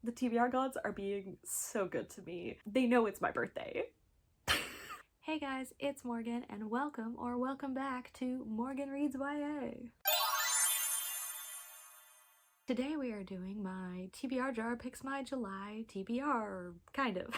The TBR gods are being so good to me. They know it's my birthday. Hey guys, it's Morgan and welcome back to Morgan Reads YA. Today we are doing my TBR jar picks my July TBR, kind of.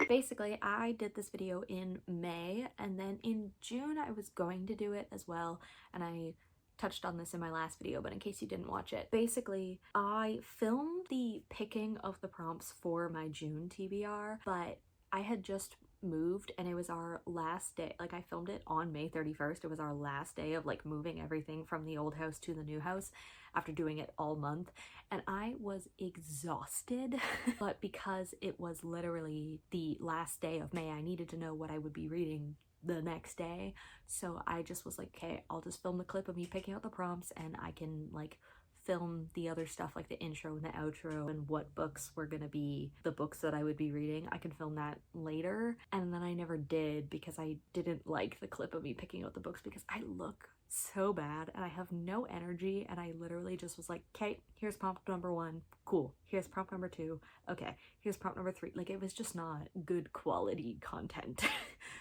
Basically, I did this video in May and then in June I was going to do it as well, and I touched on this in my last video, but in case you didn't watch it, basically I filmed the picking of the prompts for my June TBR, but I had just moved and it was our last day. Like, I filmed it on May 31st. It was our last day of like moving everything from the old house to the new house after doing it all month, and I was exhausted. But because it was literally the last day of May, I needed to know what I would be reading the next day, so I just was like, okay, I'll just film the clip of me picking out the prompts and I can like film the other stuff like the intro and the outro and what books were gonna be the books that I would be reading. I can film that later, and then I never did because I didn't like the clip of me picking out the books because I look so bad and I have no energy, and I literally just was like, okay, here's prompt number 1, cool, here's prompt number 2, okay, here's prompt number 3. Like, it was just not good quality content.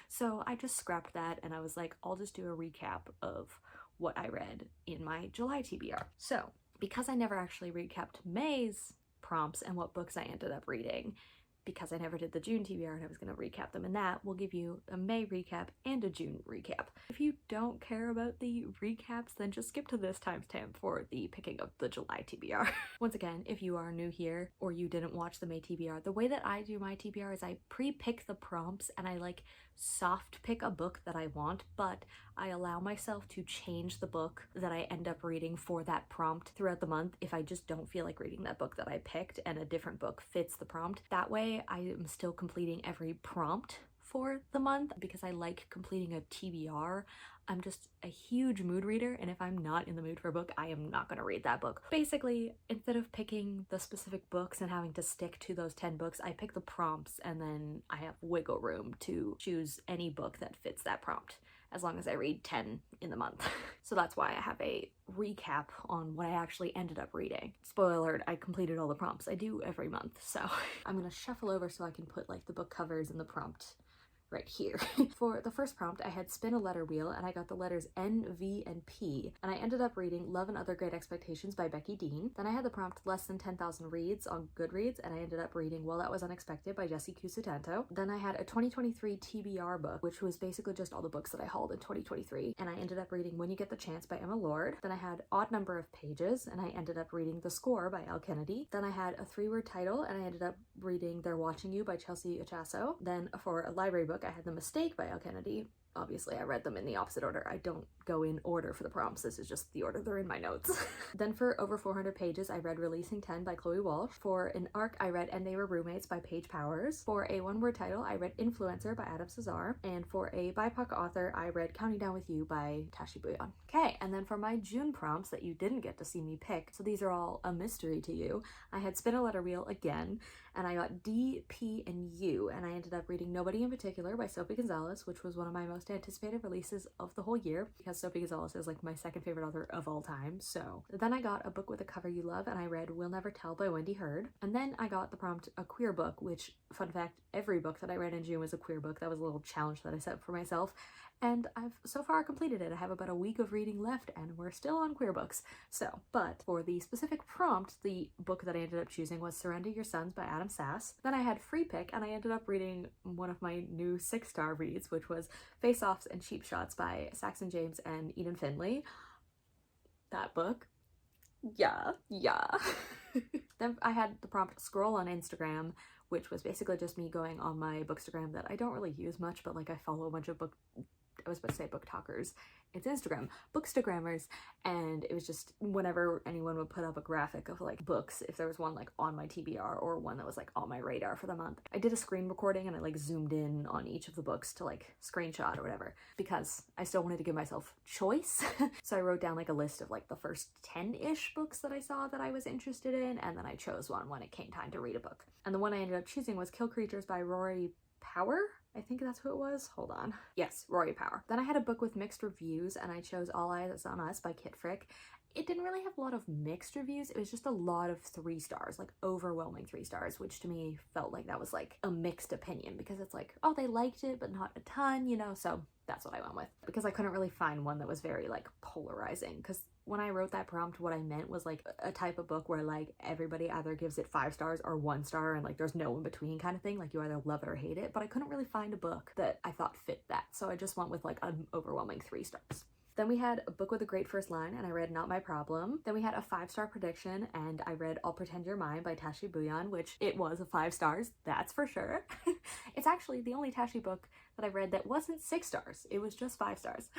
So I just scrapped that and I was like, I'll just do a recap of what I read in my July TBR. So because I never actually recapped May's prompts and what books I ended up reading, because I never did the June TBR and I was going to recap them in that, we'll give you a May recap and a June recap. If you don't care about the recaps, then just skip to this timestamp for the picking of the July TBR. Once again, if you are new here or you didn't watch the May TBR, the way that I do my TBR is I pre-pick the prompts and I like soft pick a book that I want, but I allow myself to change the book that I end up reading for that prompt throughout the month if I just don't feel like reading that book that I picked and a different book fits the prompt. That way I am still completing every prompt for the month because I like completing a TBR. I'm just a huge mood reader, and if I'm not in the mood for a book, I am not going to read that book. Basically, instead of picking the specific books and having to stick to those 10 books, I pick the prompts and then I have wiggle room to choose any book that fits that prompt, as long as I read 10 in the month. So that's why I have a recap on what I actually ended up reading. Spoiler alert, I completed all the prompts. I do every month, so I'm gonna shuffle over so I can put like the book covers in the prompt right here. For the first prompt, I had spin a letter wheel and I got the letters N, V, and P, and I ended up reading Love and Other Great Expectations by Becky Dean. Then I had the prompt Less Than 10,000 Reads on Goodreads, and I ended up reading Well That Was Unexpected by Jessie Cusitanto. Then I had a 2023 TBR book, which was basically just all the books that I hauled in 2023, and I ended up reading When You Get the Chance by Emma Lord. Then I had Odd Number of Pages, and I ended up reading The Score by Al Kennedy. Then I had a 3-word title, and I ended up reading They're Watching You by Chelsea Achasso. Then for a library book, I had The Mistake by Al Kennedy. Obviously, I read them in the opposite order. I don't go in order for the prompts. This is just the order they're in my notes. Then for over 400 pages, I read Releasing 10 by Chloe Walsh. For an arc, I read And They Were Roommates by Paige Powers. For a 1-word title, I read Influencer by Adam Cesar. And for a BIPOC author, I read Counting Down With You by Tashi Bouillon. Okay, and then for my June prompts that you didn't get to see me pick, so these are all a mystery to you, I had Spin a Letter Wheel again, and I got D, P, and U, and I ended up reading Nobody in Particular by Sophie Gonzalez, which was one of my most anticipated releases of the whole year because Sophie Gonzalez is like my second favorite author of all time. So then I got a book with a cover you love, and I read We'll Never Tell by Wendy Hurd. And then I got the prompt a queer book, which, fun fact, every book that I read in June was a queer book. That was a little challenge that I set for myself, and I've so far completed it. I have about a week of reading left and we're still on queer books. So, but for the specific prompt, the book that I ended up choosing was Surrender Your Sons by Adam Sass. Then I had free pick and I ended up reading one of my new 6-star reads, which was Face Offs and Cheap Shots by Saxon James and Eden Finley. That book, yeah. Then I had the prompt Scroll on Instagram, which was basically just me going on my Bookstagram that I don't really use much, but like I follow a bunch of I was about to say book talkers. It's Instagram, Bookstagrammers, and it was just whenever anyone would put up a graphic of like books, if there was one like on my TBR or one that was like on my radar for the month, I did a screen recording and I like zoomed in on each of the books to like screenshot or whatever because I still wanted to give myself choice. So I wrote down like a list of like the first 10-ish books that I saw that I was interested in, and then I chose one when it came time to read a book. And the one I ended up choosing was Kill Creatures by Rory Power. I think that's who it was. Hold on. Yes, Rory Power. Then I had a book with mixed reviews and I chose All Eyes on Us by Kit Frick. it didn't really have a lot of mixed reviews. It was just a lot of 3 stars, like overwhelming 3 stars, which to me felt like that was like a mixed opinion, because it's like, oh, they liked it, but not a ton, you know? So that's what I went with, because I couldn't really find one that was very like polarizing. Because when I wrote that prompt, what I meant was like a type of book where like everybody either gives it 5 stars or 1 star, and like there's no in between kind of thing. Like you either love it or hate it. But I couldn't really find a book that I thought fit that. So I just went with like an overwhelming 3 stars. Then we had a book with a great first line, and I read Not My Problem. Then we had a 5-star prediction, and I read I'll Pretend You're Mine by Tashi Bhuyan, which it was a 5 stars, that's for sure. It's actually the only Tashi book that I read that wasn't 6 stars. It was just 5 stars.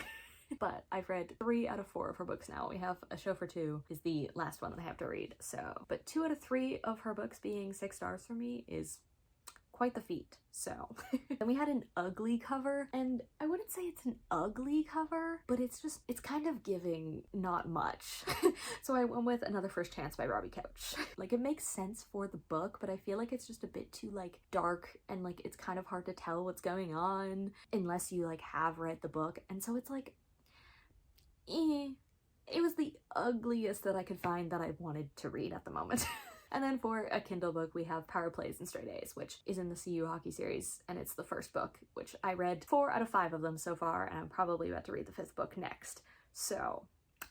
But I've read 3 out of 4 of her books now. We have A Show for Two is the last one that I have to read. So, but 2 out of 3 of her books being 6 stars for me is quite the feat. So then we had an ugly cover, and I wouldn't say it's an ugly cover, but it's kind of giving not much. So I went with Another First Chance by Robbie Couch. Like, it makes sense for the book, but I feel like it's just a bit too like dark, and like it's kind of hard to tell what's going on unless you like have read the book. And so it's like, it was the ugliest that I could find that I wanted to read at the moment. And then for a Kindle book, we have Power Plays and Straight A's, which is in the CU Hockey series, and it's the first book, which I read 4 out of 5 of them so far, and I'm probably about to read the 5th book next. So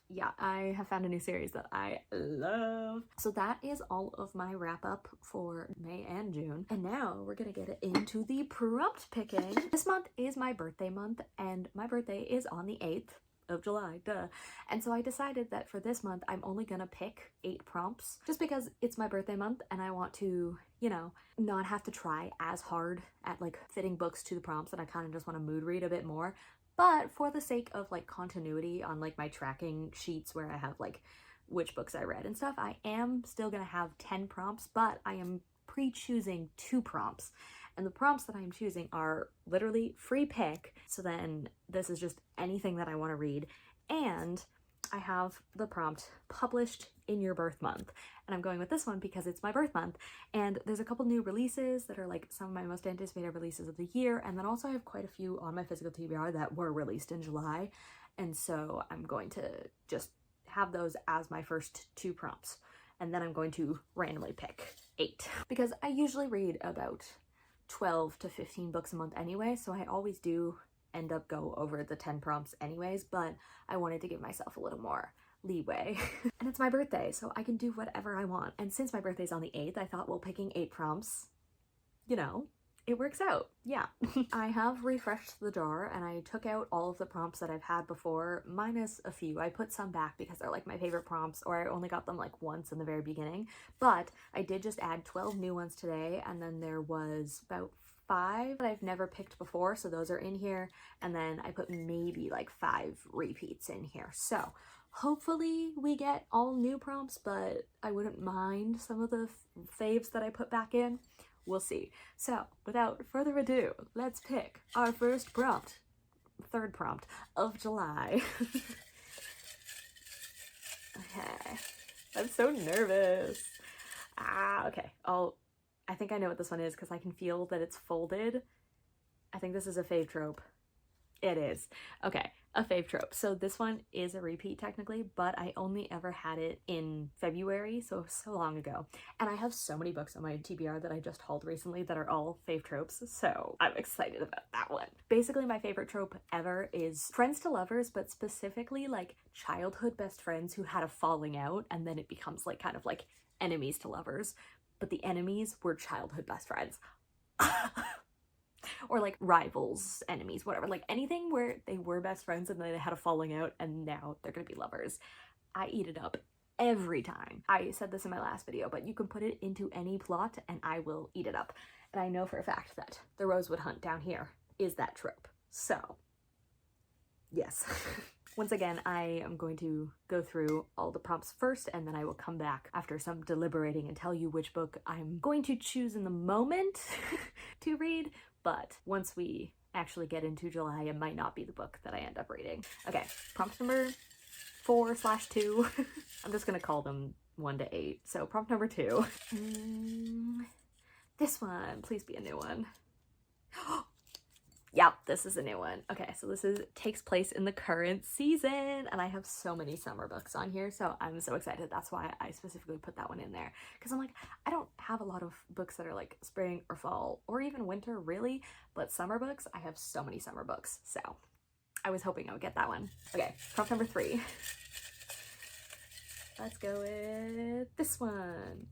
yeah, I have found a new series that I love. So that is all of my wrap up for May and June. And now we're gonna get into the prompt picking. This month is my birthday month, and my birthday is on the 8th of July, duh. And so I decided that for this month, I'm only gonna pick 8 prompts, just because it's my birthday month and I want to, you know, not have to try as hard at like fitting books to the prompts, and I kind of just want to mood read a bit more. But for the sake of like continuity on like my tracking sheets where I have like which books I read and stuff, I am still gonna have 10 prompts, but I am pre-choosing 2 prompts. And the prompts that I'm choosing are literally free pick. So then this is just anything that I want to read. And I have the prompt published in your birth month. And I'm going with this one because it's my birth month. And there's a couple new releases that are like some of my most anticipated releases of the year. And then also I have quite a few on my physical TBR that were released in July. And so I'm going to just have those as my first 2 prompts. And then I'm going to randomly pick 8. Because I usually read about 12 to 15 books a month anyway, so I always do end up go over the 10 prompts anyways, but I wanted to give myself a little more leeway. And it's my birthday, so I can do whatever I want. And since my birthday's on the 8th, I thought, well, picking 8 prompts, you know, it works out. Yeah. I have refreshed the jar, and I took out all of the prompts that I've had before, minus a few. I put some back because they're like my favorite prompts, or I only got them like once in the very beginning. But I did just add 12 new ones today, and then there was about 5 that I've never picked before, so those are in here. And then I put maybe like 5 repeats in here. So hopefully we get all new prompts, but I wouldn't mind some of the faves that I put back in. We'll see. So without further ado, let's pick our first prompt, 3rd prompt of July. Okay, I'm so nervous. Okay, I think I know what this one is because I can feel that it's folded. I think this is a fave trope. It is. Okay, a fave trope. So this one is a repeat technically, but I only ever had it in February, so long ago. And I have so many books on my TBR that I just hauled recently that are all fave tropes, so I'm excited about that one. Basically, my favorite trope ever is friends to lovers, but specifically like childhood best friends who had a falling out, and then it becomes like kind of like enemies to lovers, but the enemies were childhood best friends. Or like rivals, enemies, whatever, like anything where they were best friends and then they had a falling out and now they're gonna be lovers. I eat it up every time. I said this in my last video, but you can put it into any plot and I will eat it up. And I know for a fact that the Rosewood Hunt down here is that trope. So yes. Once again, I am going to go through all the prompts first, and then I will come back after some deliberating and tell you which book I'm going to choose in the moment to read. But once we actually get into July, it might not be the book that I end up reading. Okay, prompt number 4/2. I'm just gonna call them 1 to 8. So prompt number 2. This one, please be a new one. Yep, this is a new one. Okay, so this takes place in the current season, and I have so many summer books on here, so I'm so excited. That's why I specifically put that one in there, because I'm like, I don't have a lot of books that are like spring or fall or even winter really, but summer books, I have so many summer books, so I was hoping I would get that one. Okay, prompt number 3. Let's go with this one.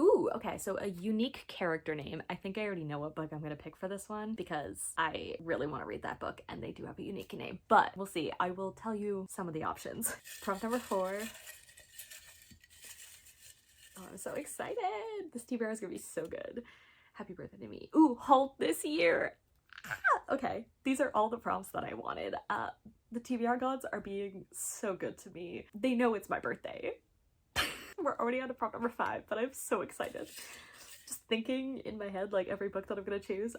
Ooh, okay, so a unique character name. I think I already know what book I'm gonna pick for this one because I really want to read that book and they do have a unique name, but we'll see. I will tell you some of the options. Prompt number 4. Oh, I'm so excited. This TBR is gonna be so good. Happy birthday to me. Ooh, halt this year. Okay, these are all the prompts that I wanted. The TBR gods are being so good to me. They know it's my birthday. We're already on to prompt number 5, but I'm so excited. Just thinking in my head, like, every book that I'm gonna choose.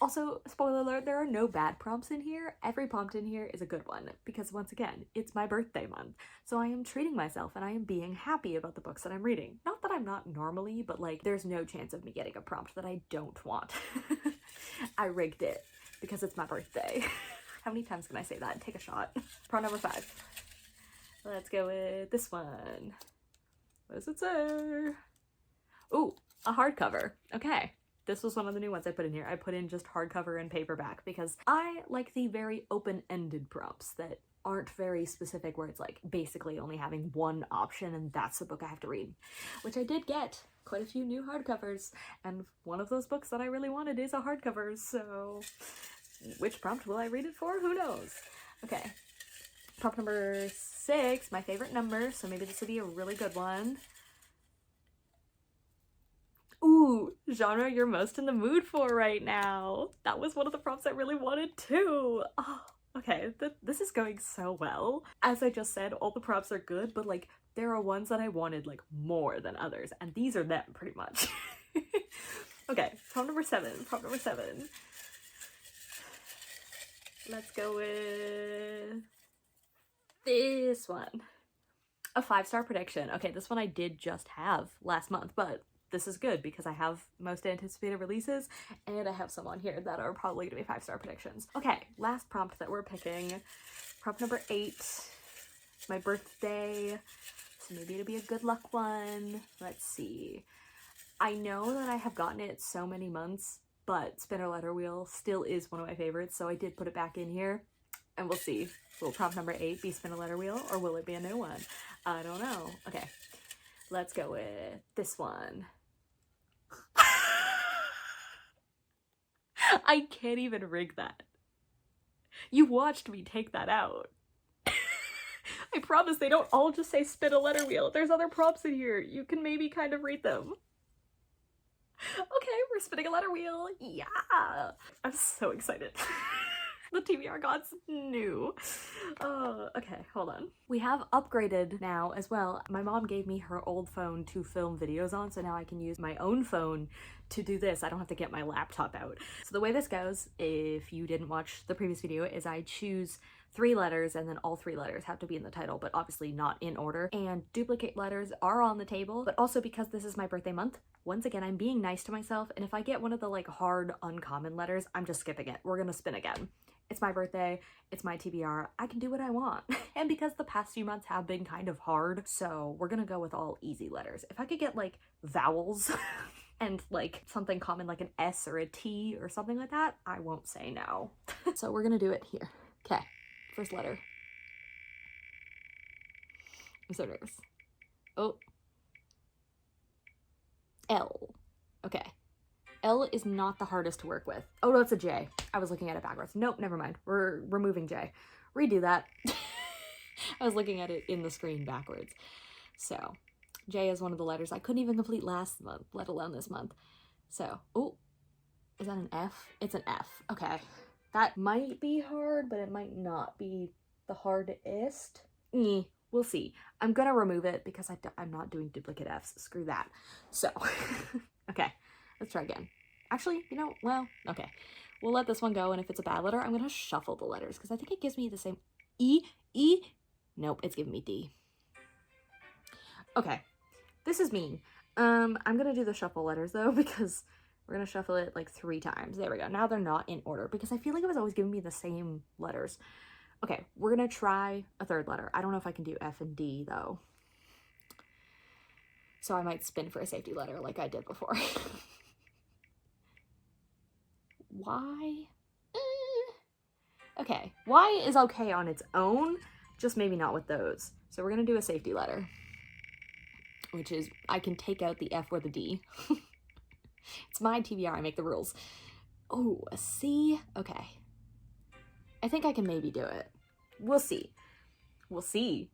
Also, spoiler alert, there are no bad prompts in here. Every prompt in here is a good one, because once again, it's my birthday month. So I am treating myself and I am being happy about the books that I'm reading. Not that I'm not normally, but like, there's no chance of me getting a prompt that I don't want. I rigged it because it's my birthday. How many times can I say that? Take a shot. Prompt number 5. Let's go with this one. What does it say? Ooh, a hardcover. Okay. This was one of the new ones I put in here. I put in just hardcover and paperback because I like the very open-ended prompts that aren't very specific, where it's like basically only having one option and that's the book I have to read, which I did get quite a few new hardcovers, and one of those books that I really wanted is a hardcover, so which prompt will I read it for? Who knows? Okay. Prompt number 6, my favorite number, so maybe this will be a really good one. Ooh, genre you're most in the mood for right now. That was one of the prompts I really wanted too. Oh, okay, this is going so well. As I just said, all the prompts are good, but like there are ones that I wanted like more than others, and these are them pretty much. Okay, prompt number 7. Prompt number 7. Let's go with this one. A 5-star prediction. Okay, this one I did just have last month, but this is good because I have most anticipated releases and I have some on here that are probably gonna be 5-star predictions. Okay, last prompt that we're picking. Prompt number 8. It's my birthday, so maybe it'll be a good luck one. Let's see. I know that I have gotten it so many months, but Spinner Letter Wheel still is one of my favorites, so I did put it back in here. And we'll see. Will prompt number 8 be Spin a Letter Wheel, or will it be a new one? I don't know. Okay, let's go with this one. I can't even rig that. You watched me take that out. I promise they don't all just say Spin a Letter Wheel. There's other prompts in here. You can maybe kind of read them. Okay, we're spinning a letter wheel. Yeah! I'm so excited. The TBR gods knew. Oh, okay, hold on. We have upgraded now as well. My mom gave me her old phone to film videos on, so now I can use my own phone to do this. I don't have to get my laptop out. So the way this goes, if you didn't watch the previous video, is I choose 3 letters and then all 3 letters have to be in the title, but obviously not in order. And duplicate letters are on the table, but also because this is my birthday month, once again, I'm being nice to myself, and if I get one of the like hard, uncommon letters, I'm just skipping it. We're gonna spin again. It's my birthday, it's my TBR, I can do what I want. And because the past few months have been kind of hard, so we're gonna go with all easy letters. If I could get like vowels and like something common like an S or a T or something like that, I won't say no. So we're gonna do it here. Okay, first letter. I'm so nervous. Oh. L. Okay. L is not the hardest to work with. Oh no, it's a J. I was looking at it backwards. Nope, never mind. We're removing J. Redo that. I was looking at it in the screen backwards. So, J is one of the letters I couldn't even complete last month, let alone this month. So, oh, is that an F? It's an F. Okay. That might be hard, but it might not be the hardest. We'll see. I'm gonna remove it because I'm not doing duplicate Fs. Screw that. So, okay. Let's try again. Actually, you know, well, okay. We'll let this one go, and if it's a bad letter, I'm gonna shuffle the letters, because I think it gives me the same E. Nope, it's giving me D. Okay, this is mean. I'm gonna do the shuffle letters, though, because We're gonna shuffle it like 3 times. There we go. Now they're not in order because I feel like it was always giving me the same letters. Okay, we're gonna try a 3rd letter. I don't know if I can do F and D though. So I might spin for a safety letter like I did before. Y? Okay, Y is okay on its own, just maybe not with those. So we're gonna do a safety letter, which is, I can take out the F or the D. It's my TBR, I make the rules. Oh, a C? Okay. I think I can maybe do it. We'll see. We'll see.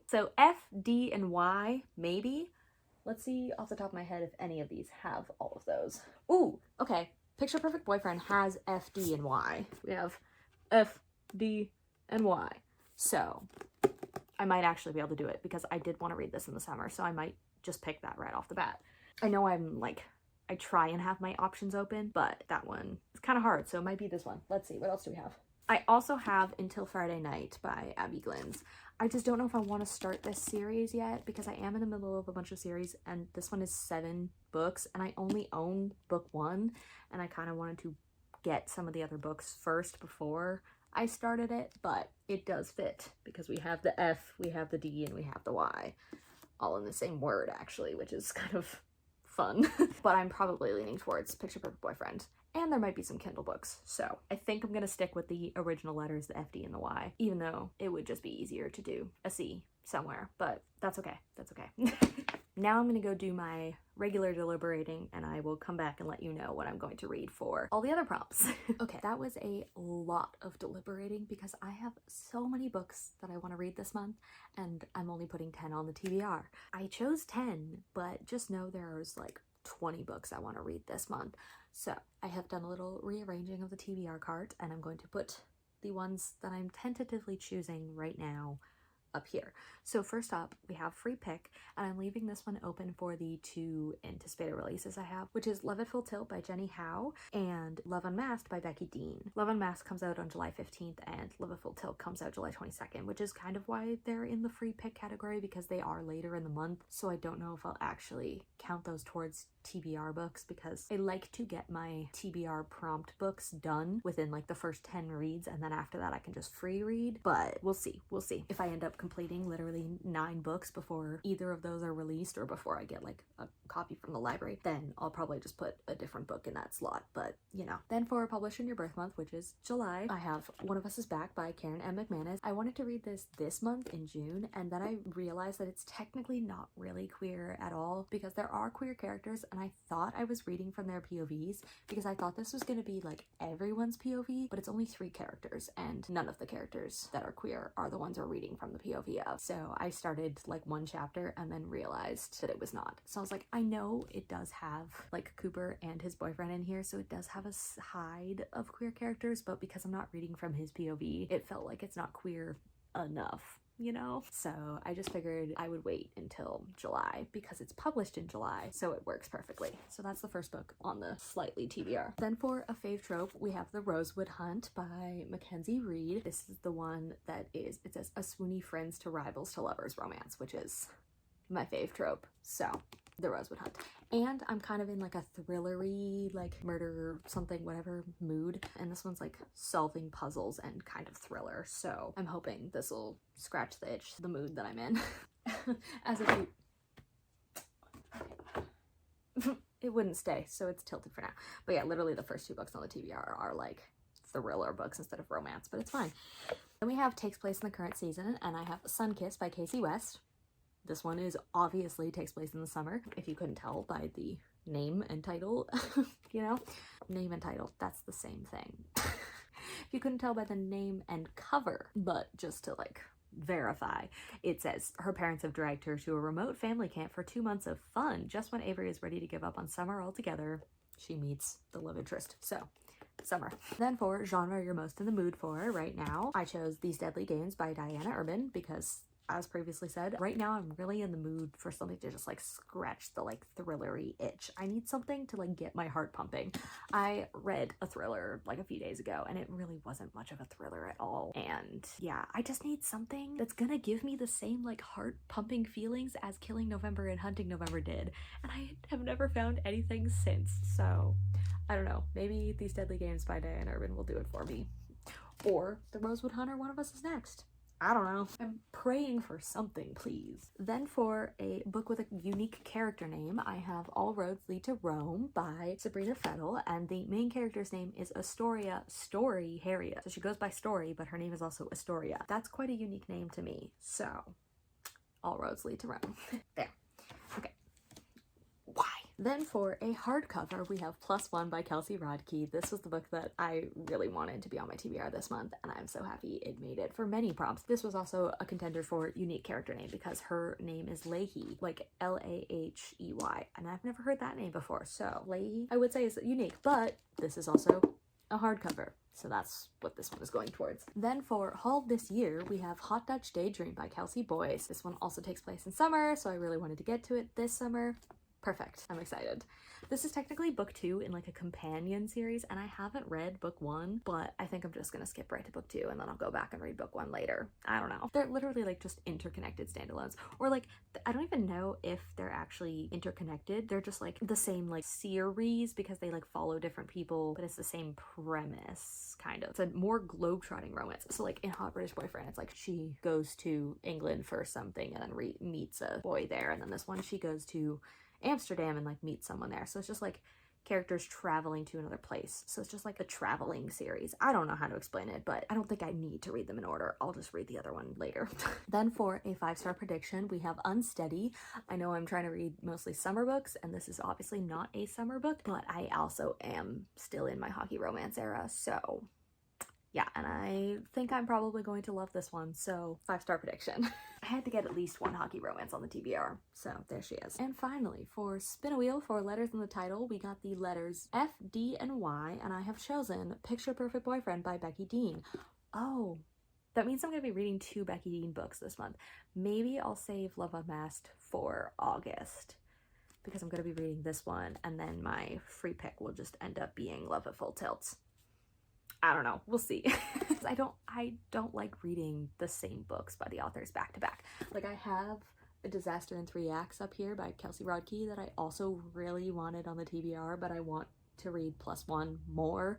So F, D, and Y, maybe. Let's see off the top of my head if any of these have all of those. Ooh, okay. Picture Perfect Boyfriend has F, D, and Y. We have F, D, and Y. So I might actually be able to do it because I did want to read this in the summer, so I might just pick that right off the bat. I know I'm like, I try and have my options open, but that one is kind of hard, so it might be this one. Let's see, what else do we have? I also have Until Friday Night by Abby Glynns. I just don't know if I want to start this series yet because I am in the middle of a bunch of series and this one is 7 books and I only own book 1 and I kind of wanted to get some of the other books first before I started it, but it does fit because we have the F, we have the D, and we have the Y all in the same word actually, which is kind of fun. But I'm probably leaning towards Picture Perfect Boyfriend. And there might be some Kindle books. So I think I'm gonna stick with the original letters, the F, D, and the Y, even though it would just be easier to do a C somewhere, but that's okay, that's okay. Now I'm gonna go do my regular deliberating and I will come back and let you know what I'm going to read for all the other prompts. Okay, that was a lot of deliberating because I have so many books that I want to read this month and I'm only putting 10 on the TBR. I chose 10, but just know there's like 20 books I want to read this month. So I have done a little rearranging of the TBR cart and I'm going to put the ones that I'm tentatively choosing right now up here. So first up, we have Free Pick, and I'm leaving this one open for the 2 anticipated releases I have, which is Love at Full Tilt by Jenny Howe and Love Unmasked by Becky Dean. Love Unmasked comes out on July 15th and Love at Full Tilt comes out July 22nd, which is kind of why they're in the Free Pick category because they are later in the month. So I don't know if I'll actually count those towards TBR books because I like to get my TBR prompt books done within like the first 10 reads and then after that I can just free read, but we'll see. We'll see. If I end up completing literally 9 books before either of those are released or before I get like a copy from the library, then I'll probably just put a different book in that slot, but you know. Then for Published in Your Birth Month, which is July, I have One of Us is Back by Karen M. McManus. I wanted to read this month in June and then I realized that it's technically not really queer at all because there are queer characters and I thought I was reading from their POVs because I thought this was going to be like everyone's POV, but it's only 3 characters and none of the characters that are queer are the ones we're reading from the POV of. So I started like 1 chapter and then realized that it was not. So I was like, I know it does have like Cooper and his boyfriend in here, so it does have a side of queer characters, but because I'm not reading from his POV, it felt like it's not queer enough, you know? So I just figured I would wait until July because it's published in July, so it works perfectly. So that's the first book on the slightly TBR. Then for a fave trope, we have The Rosewood Hunt by Mackenzie Reed. This is the one that is, it says a swoony friends to rivals to lovers romance, which is my fave trope. So The Rosewood Hunt. And I'm kind of in like a thrillery, like murder something whatever mood, and this one's like solving puzzles and kind of thriller, so I'm hoping this will scratch the itch, the mood that I'm in. As if it wouldn't stay, so it's tilted for now. But yeah, literally the first 2 books on the TBR are like thriller books instead of romance, but it's fine. Then we have Takes Place in the Current Season, and I have Sunkiss by Casey West. This one is obviously takes place in the summer, if you couldn't tell by the name and title, you know? Name and title, that's the same thing. If you couldn't tell by the name and cover, but just to like verify, it says her parents have dragged her to a remote family camp for 2 months of fun. Just when Avery is ready to give up on summer altogether, she meets the love interest. So summer. Then for genre you're most in the mood for right now, I chose These Deadly Games by Diana Urban because as previously said, right now I'm really in the mood for something to just like scratch the like thrillery itch. I need something to like get my heart pumping. I read a thriller like a few days ago and it really wasn't much of a thriller at all. And yeah, I just need something that's gonna give me the same like heart pumping feelings as Killing November and Hunting November did. And I have never found anything since. So I don't know, maybe These Deadly Games by Diane Urban will do it for me. Or The Rosewood Hunter, one of us is next. I don't know. I'm praying for something, please. Then for a book with a unique character name, I have All Roads Lead to Rome by Sabrina Fettel, and the main character's name is Astoria Story Harriet. So she goes by Story, but her name is also Astoria. That's quite a unique name to me. So, All Roads Lead to Rome. There. Okay. Why? Then for a hardcover, we have Plus One by Kelsey Rodkey. This was the book that I really wanted to be on my TBR this month, and I'm so happy it made it for many prompts. This was also a contender for unique character name because her name is Leahy, like L-A-H-E-Y, and I've never heard that name before, so Leahy I would say is unique, but this is also a hardcover. So that's what this one is going towards. Then for Haul this year, we have Hot Dutch Daydream by Kelsey Boyce. This one also takes place in summer, so I really wanted to get to it this summer. Perfect. I'm excited. This is technically book 2 in like a companion series, and I haven't read book 1, but I think I'm just gonna skip right to book 2 and then I'll go back and read book 1 later. I don't know. They're literally like just interconnected standalones, or like I don't even know if they're actually interconnected. They're just like the same like series because they like follow different people, but it's the same premise kind of. It's a more globetrotting romance. So like in Hot British Boyfriend, it's like she goes to England for something and then meets a boy there, and then this one she goes to Amsterdam and like meet someone there. So it's just like characters traveling to another place. So it's just like a traveling series. I don't know how to explain it, but I don't think I need to read them in order. I'll just read the other one later. Then for a 5-star prediction, we have Unsteady. I know I'm trying to read mostly summer books, and this is obviously not a summer book, but I also am still in my hockey romance era. So yeah, and I think I'm probably going to love this one, so 5-star prediction. I had to get at least one hockey romance on the TBR, so there she is. And finally, for Spin a Wheel, for letters in the title, we got the letters F, D, and Y, and I have chosen Picture Perfect Boyfriend by Becky Dean. Oh, that means I'm going to be reading 2 Becky Dean books this month. Maybe I'll save Love Unmasked for August, because I'm going to be reading this one, and then my free pick will just end up being Love at Full Tilt. I don't know. We'll see. I don't like reading the same books by the authors back to back. Like I have A Disaster in 3 Acts up here by Kelsey Rodkey that I also really wanted on the TBR, but I want to read Plus One more,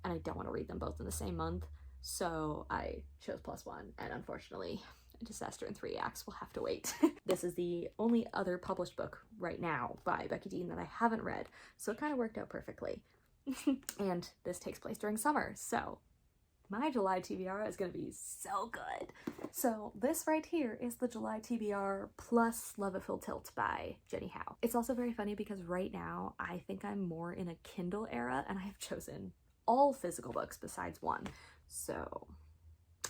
and I don't want to read them both in the same month. So I chose Plus One, and unfortunately, A Disaster in 3 Acts will have to wait. This is the only other published book right now by Becky Dean that I haven't read, so it kind of worked out perfectly. And this takes place during summer, so my July TBR is going to be so good. So this right here is the July TBR plus Love at Full Tilt by Jenny Howe. It's also very funny because right now I think I'm more in a Kindle era, and I have chosen all physical books besides one. So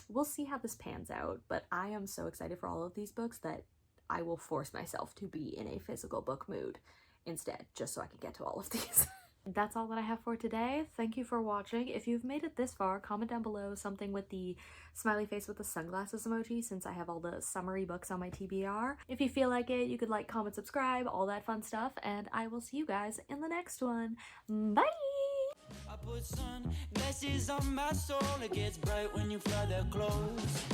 we'll see how this pans out, but I am so excited for all of these books that I will force myself to be in a physical book mood instead, just so I can get to all of these. That's all that I have for today. Thank you for watching. If you've made it this far, comment down below something with the smiley face with the sunglasses emoji, since I have all the summery books on my TBR. If you feel like it, you could like, comment, subscribe, all that fun stuff, and I will see you guys in the next one. Bye! I put sunglasses on my soul. It gets bright when you fly that close.